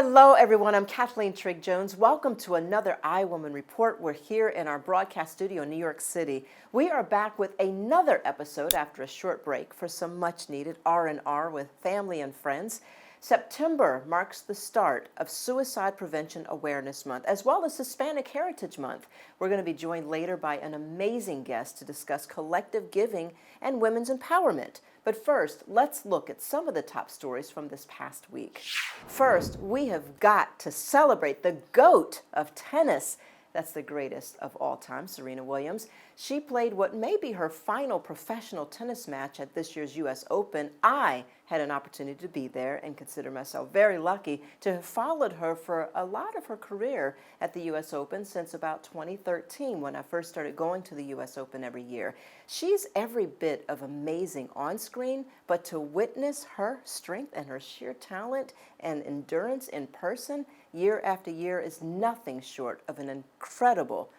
Hello, everyone. I'm Cathleen Trigg-Jones. Welcome to another iWoman Report. We're here in our broadcast studio in New York City. We are back with another episode after a short break for some much-needed R&R with family and friends. September marks the start of Suicide Prevention Awareness Month, as well as Hispanic Heritage Month. We're going to be joined later by an amazing guest to discuss collective giving and women's empowerment. But first, let's look at some of the top stories from this past week. First, we have got to celebrate the GOAT of tennis. That's the greatest of all time, Serena Williams. She played what may be her final professional tennis match at this year's U.S. Open. I had an opportunity to be there and consider myself very lucky to have followed her for a lot of her career at the U.S. Open since about 2013 when I first started going to the U.S. Open every year. She's every bit of amazing on screen, but to witness her strength and her sheer talent and endurance in person year after year is nothing short of an incredible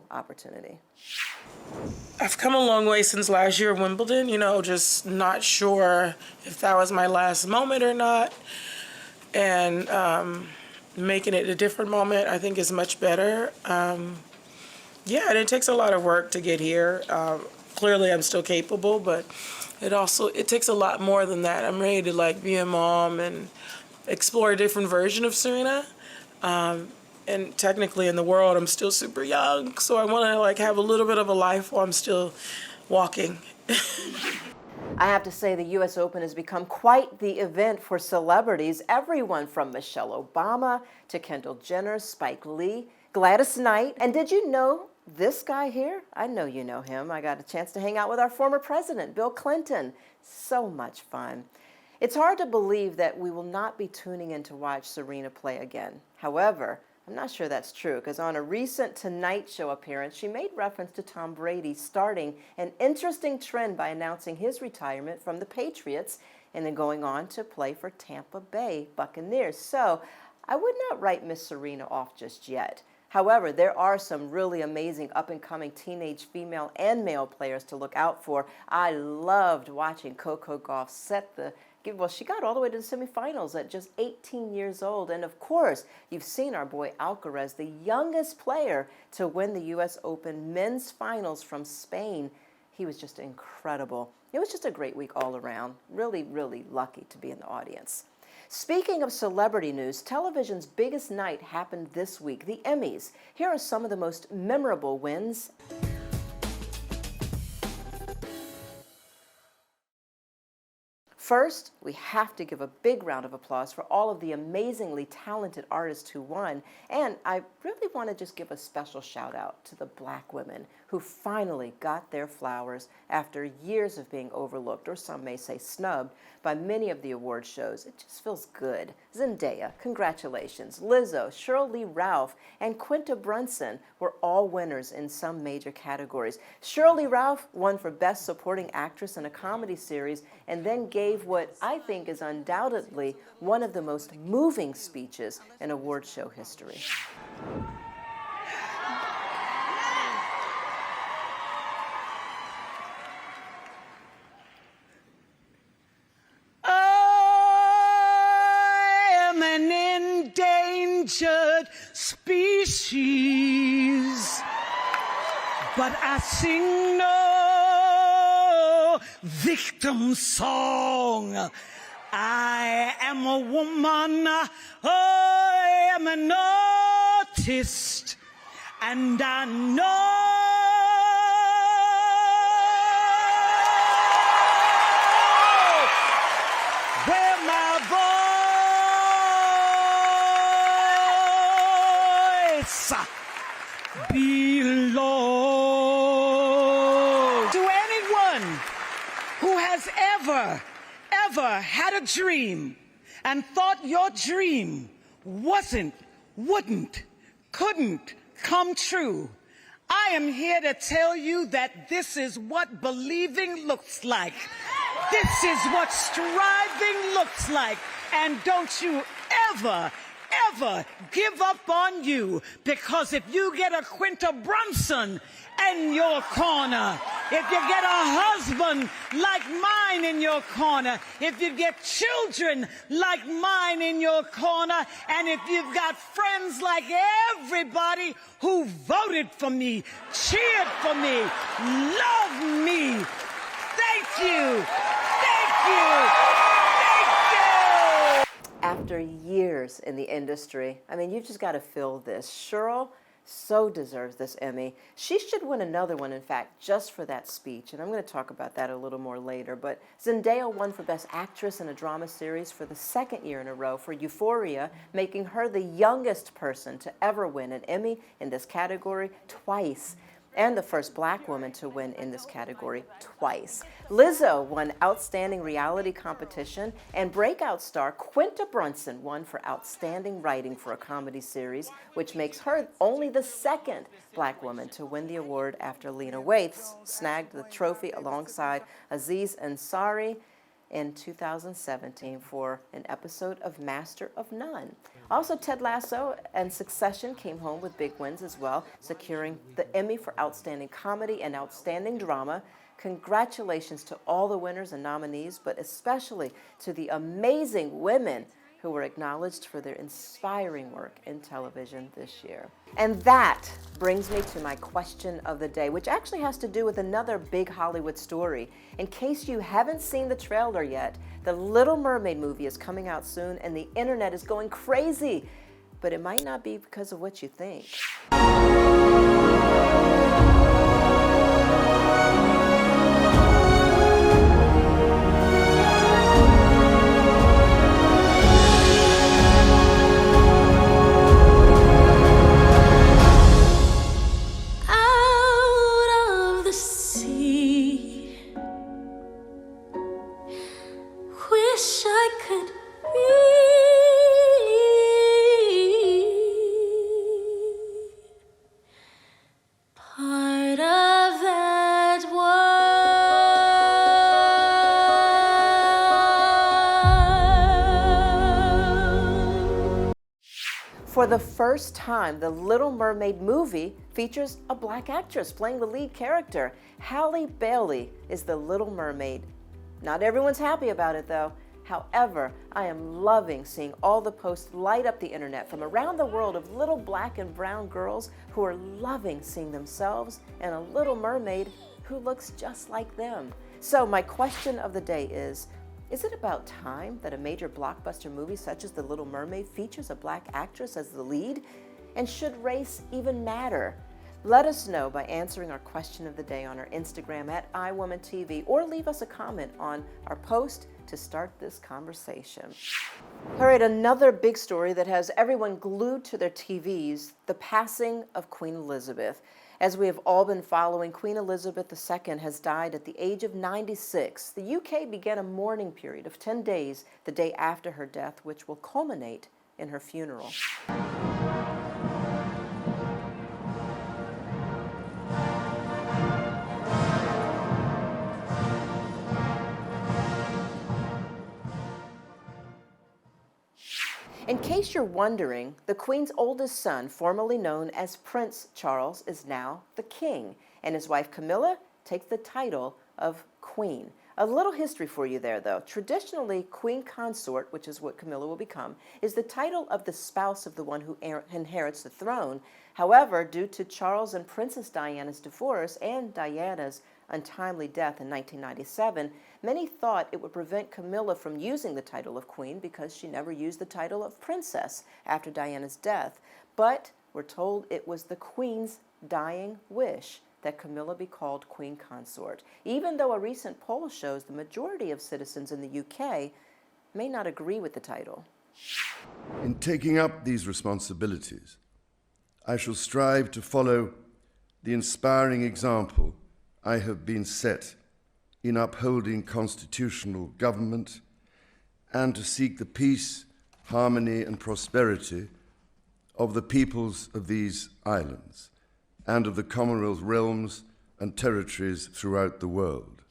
opportunity. I've come a long way since last year at Wimbledon, just not sure if that was my last moment or not. And making it a different moment, I think, is much better. And it takes a lot of work to get here. Clearly, I'm still capable, but it takes a lot more than that. I'm ready to be a mom and explore a different version of Serena. And technically in the world, I'm still super young, so I want to have a little bit of a life while I'm still walking. I have to say the U.S. Open has become quite the event for celebrities. Everyone from Michelle Obama to Kendall Jenner, Spike Lee, Gladys Knight. And did you know this guy here? I know you know him. I got a chance to hang out with our former president, Bill Clinton. So much fun. It's hard to believe that we will not be tuning in to watch Serena play again. However, I'm not sure that's true, because on a recent Tonight Show appearance, she made reference to Tom Brady starting an interesting trend by announcing his retirement from the Patriots and then going on to play for Tampa Bay Buccaneers. So I would not write Miss Serena off just yet. However, there are some really amazing up-and-coming teenage female and male players to look out for. I loved watching Coco Gauff set the Well, she got all the way to the semifinals at just 18 years old. And of course, you've seen our boy Alcaraz, the youngest player to win the U.S. Open men's finals from Spain. He was just incredible. It was just a great week all around. Really, really lucky to be in the audience. Speaking of celebrity news, television's biggest night happened this week, the Emmys. Here are some of the most memorable wins. First, we have to give a big round of applause for all of the amazingly talented artists who won. And I really want to just give a special shout out to the Black women who finally got their flowers after years of being overlooked, or some may say snubbed, by many of the award shows. It just feels good. Zendaya, congratulations. Lizzo, Sheryl Lee Ralph, and Quinta Brunson were all winners in some major categories. Sheryl Lee Ralph won for Best Supporting Actress in a Comedy Series and then gave what I think is undoubtedly one of the most moving speeches in award show history. Endangered species, but I sing no victim song. I am a woman, I am an artist, and I know where my voice belongs. To anyone who has ever had a dream and thought your dream wouldn't, couldn't come true, I am here to tell you that this is what believing looks like. This is what striving looks like. And don't you ever, ever give up on you, because if you get a Quinta Brunson in your corner, if you get a husband like mine in your corner, if you get children like mine in your corner, and if you've got friends like everybody who voted for me, cheered for me, love me, thank you, thank you, thank you. After years in the industry, I mean, you've just got to feel this. Cheryl so deserves this Emmy. She should win another one, in fact, just for that speech, and I'm going to talk about that a little more later. But Zendaya won for Best Actress in a Drama Series for the second year in a row for Euphoria, making her the youngest person to ever win an Emmy in this category twice, and the first Black woman to win in this category twice. Lizzo won Outstanding Reality Competition, and breakout star Quinta Brunson won for Outstanding Writing for a Comedy Series, which makes her only the second Black woman to win the award after Lena Waithe snagged the trophy alongside Aziz Ansari in 2017 for an episode of Master of None. Also, Ted Lasso and Succession came home with big wins as well, securing the Emmy for Outstanding Comedy and Outstanding Drama. Congratulations to all the winners and nominees, but especially to the amazing women who were acknowledged for their inspiring work in television this year. And that brings me to my question of the day, which actually has to do with another big Hollywood story. In case you haven't seen the trailer yet, the Little Mermaid movie is coming out soon, and the internet is going crazy. But it might not be because of what you think. For the first time, the Little Mermaid movie features a Black actress playing the lead character. Halle Bailey is the Little Mermaid. Not everyone's happy about it, though. However, I am loving seeing all the posts light up the internet from around the world of little black and brown girls who are loving seeing themselves and a Little Mermaid who looks just like them. So my question of the day is it about time that a major blockbuster movie such as The Little Mermaid features a Black actress as the lead? And should race even matter? Let us know by answering our question of the day on our Instagram at iWomanTV, or leave us a comment on our post to start this conversation. All right, another big story that has everyone glued to their TVs, the passing of Queen Elizabeth. As we have all been following, Queen Elizabeth II has died at the age of 96. The UK began a mourning period of 10 days the day after her death, which will culminate in her funeral. In case you're wondering, the Queen's oldest son, formerly known as Prince Charles, is now the King, and his wife Camilla takes the title of Queen. A little history for you there, though. Traditionally, Queen Consort, which is what Camilla will become, is the title of the spouse of the one who inherits the throne. However, due to Charles and Princess Diana's divorce and Diana's untimely death in 1997, many thought it would prevent Camilla from using the title of Queen because she never used the title of Princess after Diana's death. But we're told it was the Queen's dying wish that Camilla be called Queen Consort, even though a recent poll shows the majority of citizens in the UK may not agree with the title. In taking up these responsibilities, I shall strive to follow the inspiring example I have been set in upholding constitutional government and to seek the peace, harmony, and prosperity of the peoples of these islands and of the Commonwealth realms and territories throughout the world.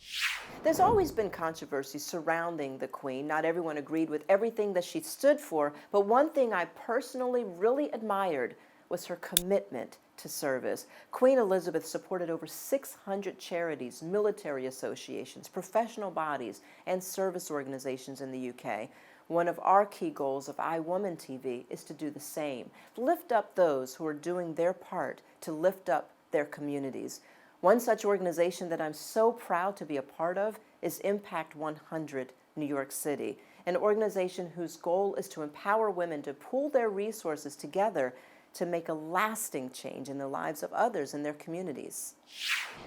There's always been controversy surrounding the Queen. Not everyone agreed with everything that she stood for, but one thing I personally really admired was her commitment to service. Queen Elizabeth supported over 600 charities, military associations, professional bodies, and service organizations in the UK. One of our key goals of iWoman TV is to do the same. Lift up those who are doing their part to lift up their communities. One such organization that I'm so proud to be a part of is Impact 100 New York City, an organization whose goal is to empower women to pool their resources together to make a lasting change in the lives of others in their communities.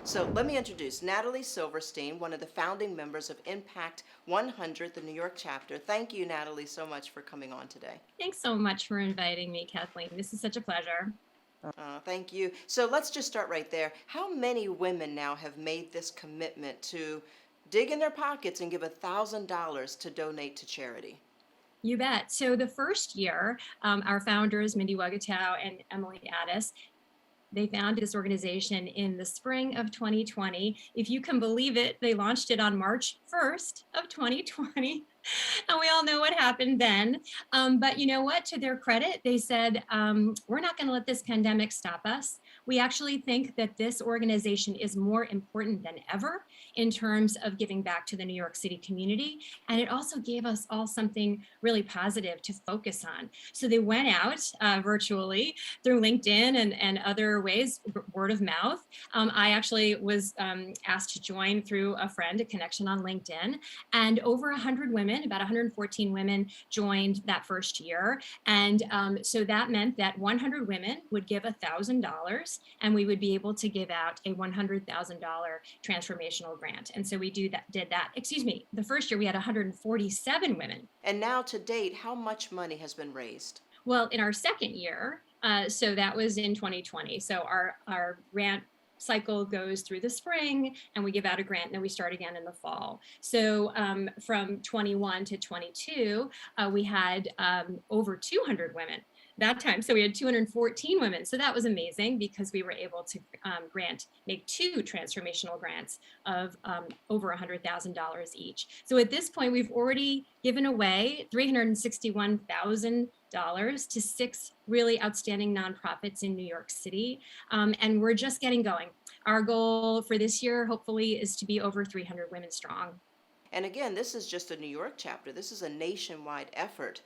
So let me introduce Natalie Silverstein, one of the founding members of Impact 100, the New York chapter. Thank you, Natalie, so much for coming on today. Thanks so much for inviting me, Kathleen. This is such a pleasure. Thank you. So let's just start right there. How many women now have made this commitment to dig in their pockets and give $1,000 to donate to charity? You bet. So the first year, our founders, Mindy Wagatow and Emily Addis, they founded this organization in the spring of 2020. If you can believe it, they launched it on March 1st of 2020. And we all know what happened then. But you know what? To their credit, they said, we're not going to let this pandemic stop us. We actually think that this organization is more important than ever in terms of giving back to the New York City community. And it also gave us all something really positive to focus on. So they went out virtually through LinkedIn and other ways, word of mouth. I actually was asked to join through a friend, a connection on LinkedIn, and over 100 women, about 114 women joined that first year. And so that meant that 100 women would give $1,000 and we would be able to give out a $100,000 transformational grant. And so we did that. Excuse me, the first year we had 147 women. And now to date, how much money has been raised? Well, in our second year, so that was in 2020. So our grant cycle goes through the spring and we give out a grant and then we start again in the fall. So from 21 to 22, we had over 200 women that time. So we had 214 women. So that was amazing because we were able to make 2 transformational grants of over $100,000 each. So at this point, we've already given away $361,000 to 6 really outstanding nonprofits in New York City. And we're just getting going. Our goal for this year, hopefully, is to be over 300 women strong. And again, this is just a New York chapter. This is a nationwide effort.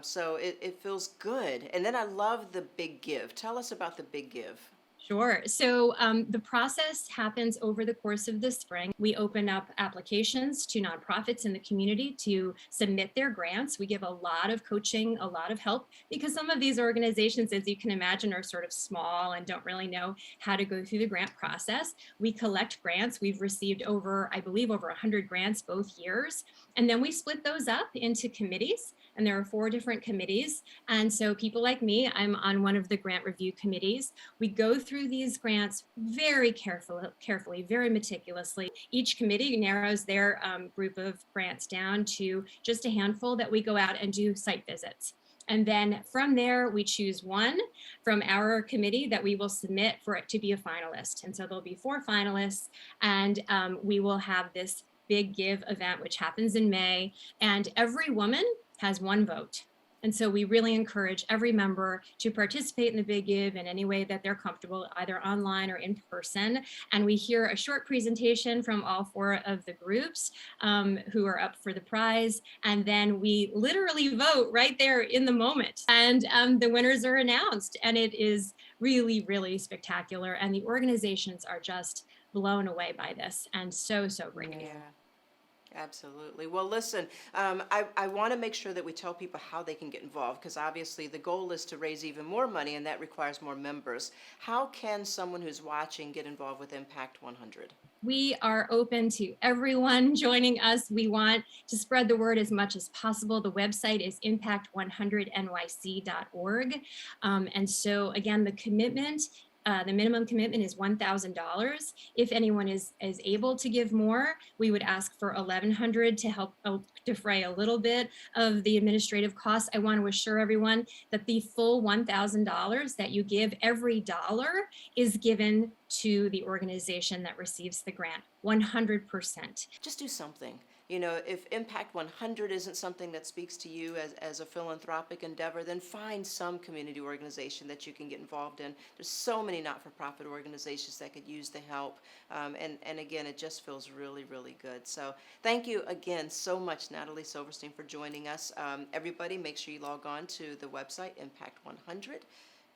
So it feels good. And then I love the Big Give. Tell us about the Big Give. Sure. So the process happens over the course of the spring. We open up applications to nonprofits in the community to submit their grants. We give a lot of coaching, a lot of help, because some of these organizations, as you can imagine, are sort of small and don't really know how to go through the grant process. We collect grants. We've received I believe over 100 grants both years. And then we split those up into committees. And there are 4 different committees. And so people like me, I'm on one of the grant review committees. We go through these grants very carefully, very meticulously. Each committee narrows their group of grants down to just a handful that we go out and do site visits. And then from there, we choose one from our committee that we will submit for it to be a finalist. And so there'll be 4 finalists, and we will have this Big Give event, which happens in May, and every woman has 1 vote. And so we really encourage every member to participate in the Big Give in any way that they're comfortable, either online or in person. And we hear a short presentation from all 4 of the groups who are up for the prize. And then we literally vote right there in the moment. And the winners are announced. And it is really, really spectacular. And the organizations are just blown away by this and so grateful. Yeah. Absolutely. Well, listen, I want to make sure that we tell people how they can get involved, because obviously the goal is to raise even more money, and that requires more members. How can someone who's watching get involved with Impact 100? We are open to everyone joining us. We want to spread the word as much as possible. The website is impact100nyc.org. And so again, the commitment The minimum commitment is $1,000. If anyone is able to give more, we would ask for $1,100 to help defray a little bit of the administrative costs. I want to assure everyone that the full $1,000 that you give, every dollar is given to the organization that receives the grant, 100%. Just do something. You know, if Impact 100 isn't something that speaks to you as a philanthropic endeavor, then find some community organization that you can get involved in. There's so many not-for-profit organizations that could use the help. And again, it just feels really, really good. So thank you again so much, Natalie Silverstein, for joining us. Everybody, make sure you log on to the website, Impact 100.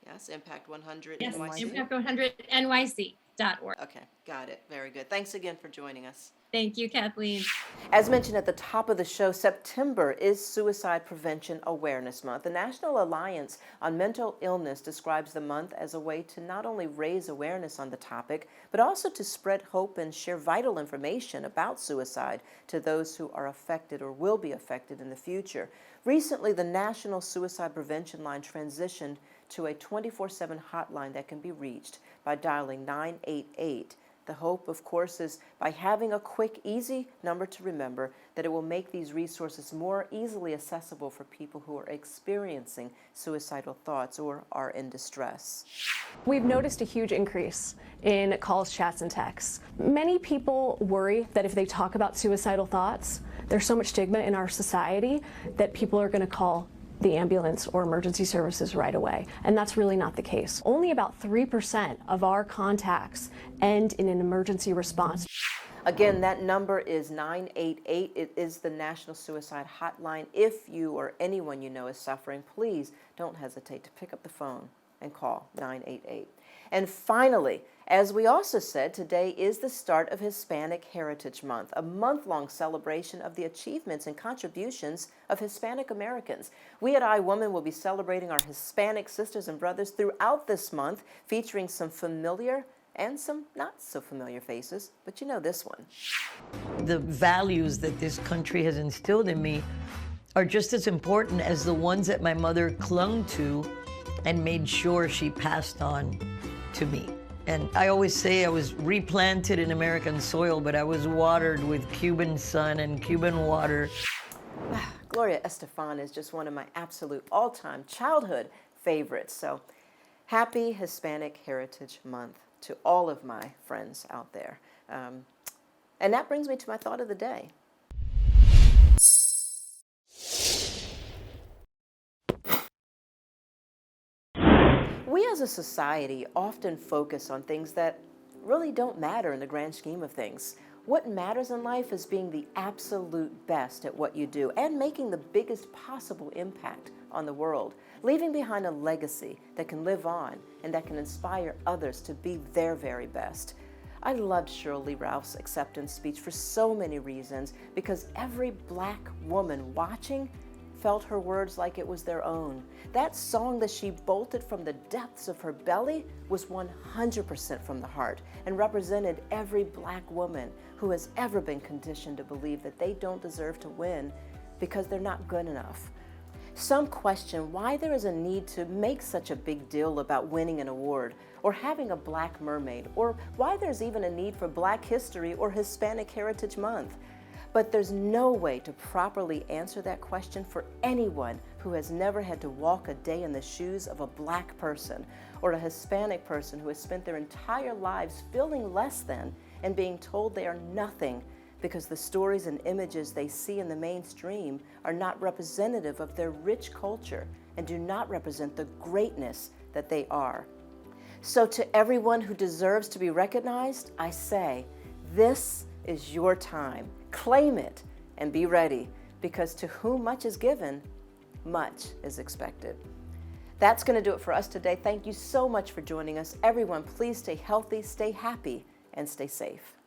Yes, Impact 100 Yes, NYC. impact100nyc.org. Okay, got it. Very good. Thanks again for joining us. Thank you, Kathleen. As mentioned at the top of the show, September is Suicide Prevention Awareness Month. The National Alliance on Mental Illness describes the month as a way to not only raise awareness on the topic, but also to spread hope and share vital information about suicide to those who are affected or will be affected in the future. Recently, the National Suicide Prevention Line transitioned to a 24/7 hotline that can be reached by dialing 988. The hope, of course, is by having a quick, easy number to remember, that it will make these resources more easily accessible for people who are experiencing suicidal thoughts or are in distress. We've noticed a huge increase in calls, chats, and texts. Many people worry that if they talk about suicidal thoughts, there's so much stigma in our society that people are going to call the ambulance or emergency services right away. And that's really not the case. Only about 3% of our contacts end in an emergency response. Again, that number is 988. It is the National Suicide Hotline. If you or anyone you know is suffering, please don't hesitate to pick up the phone and call 988. And finally, as we also said, today is the start of Hispanic Heritage Month, a month-long celebration of the achievements and contributions of Hispanic Americans. We at iWoman will be celebrating our Hispanic sisters and brothers throughout this month, featuring some familiar and some not so familiar faces, but you know this one. The values that this country has instilled in me are just as important as the ones that my mother clung to and made sure she passed on to me. And I always say I was replanted in American soil, but I was watered with Cuban sun and Cuban water. Gloria Estefan is just one of my absolute all-time childhood favorites. So happy Hispanic Heritage Month to all of my friends out there. And that brings me to my thought of the day. We as a society often focus on things that really don't matter in the grand scheme of things. What matters in life is being the absolute best at what you do and making the biggest possible impact on the world, leaving behind a legacy that can live on and that can inspire others to be their very best. I loved Shirley Ralph's acceptance speech for so many reasons, because every Black woman watching felt her words like it was their own. That song that she bolted from the depths of her belly was 100% from the heart and represented every Black woman who has ever been conditioned to believe that they don't deserve to win because they're not good enough. Some question why there is a need to make such a big deal about winning an award or having a Black mermaid, or why there's even a need for Black History or Hispanic Heritage Month. But there's no way to properly answer that question for anyone who has never had to walk a day in the shoes of a Black person or a Hispanic person who has spent their entire lives feeling less than and being told they are nothing because the stories and images they see in the mainstream are not representative of their rich culture and do not represent the greatness that they are. So to everyone who deserves to be recognized, I say, this is your time. Claim it and be ready, because to whom much is given, much is expected. That's going to do it for us today. Thank you so much for joining us. Everyone, please stay healthy, stay happy, and stay safe.